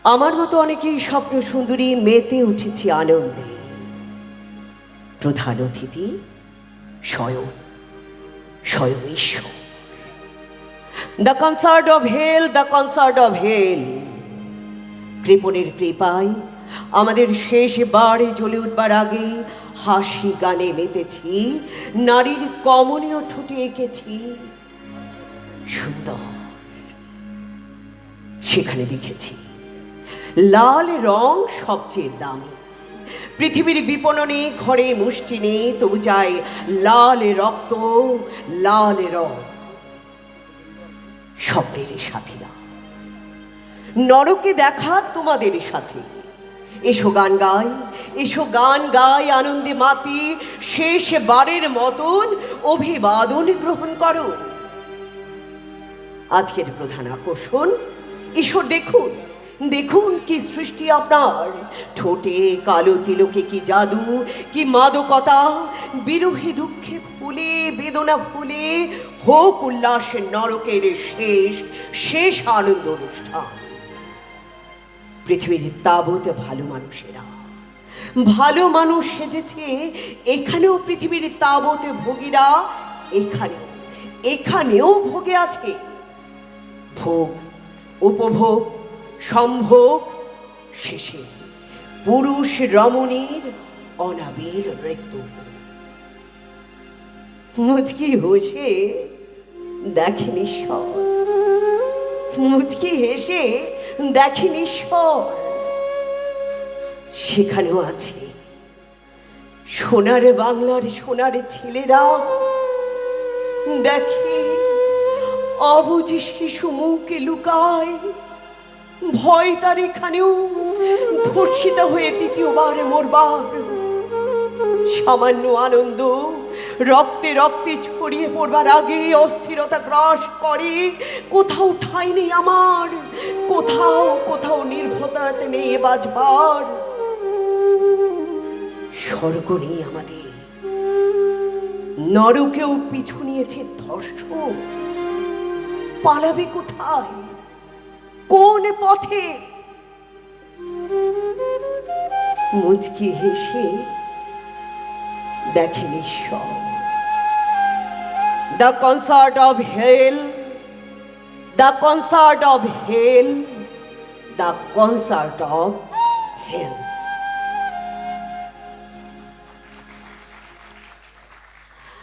আমার মতো অনেকেই স্বপ্ন সুন্দরী মেতে উঠেছি আনন্দে। প্রধান অতিথি স্বয়ং স্বয়ং ঈশ্বর। The concert of hell, the concert of hell. কৃপণের কৃপায় আমাদের শেষ বারে জ্বলে উঠবার আগে হাসি গানে মেতেছি, নারীর কমনীয় ঠোঁটে এঁকেছি সুন্দর। সেখানে দেখেছি লাল রং সবচেয়ে দামি। পৃথিবীর বিপণনে ঘরে মুষ্টি নেই, তবু চাই লাল রক্ত, লাল রং। স্বপ্নের সাথীরা, নরকে দেখা তোমাদের সাথে। এসো গান গাই, এসো গান গাই, আনন্দে মাতি। শেষ বারের মতন অভিবাদন গ্রহণ করো। আজকের প্রধান আকর্ষণ, ঈশ্বর দেখুন, দেখুন কি সৃষ্টি আপনার। ঠোঁটে কালো তিলকে কি জাদু, কি মাদকতা। বিরোহী দুঃখে ফুলে, বেদনা ফুলে, হোক উল্লাসের নরকের শেষ শেষ আনন্দ অনুষ্ঠান। পৃথিবীর তাবৎ ভালো মানুষেরা ভালো মানুষ সেজেছে এখানেও। পৃথিবীর তাবৎ ভোগীরা এখানেও এখানেও ভোগে আছে। ভোগ, উপভোগ, সম্ভোগ, শেষে পুরুষ রমণীর অনাবিল মৃত্যু। মুচকি হেসে দেখেন ঈশ্বর, মুচকি হেসে দেখেন ঈশ্বর। সেখানেও আছে সোনার বাংলার সোনার ছেলেরা। দেখে অবুঝে শিশু মুখে লুকায়, ভয় তার এখানেও ধর্ষিতা হয়ে দ্বিতীয়বার মরবার। সামান্য আনন্দ রক্তে রক্তে ছড়িয়ে পড়বার আগে অস্থিরতা গ্রাস করে। কোথাও ঠাঁই নেই আমার, কোথাও কোথাও নির্ভরতাতে নেই বাজবার। স্বর্গ নেই আমাদের, নরকেও পিছু নিয়েছে ধর্ষক। পালাবে কোথায়, কোন পথে? মুচকি হেসে দেখেন ঈশ্বর। The concert of hell, the concert of hell, the concert of hell.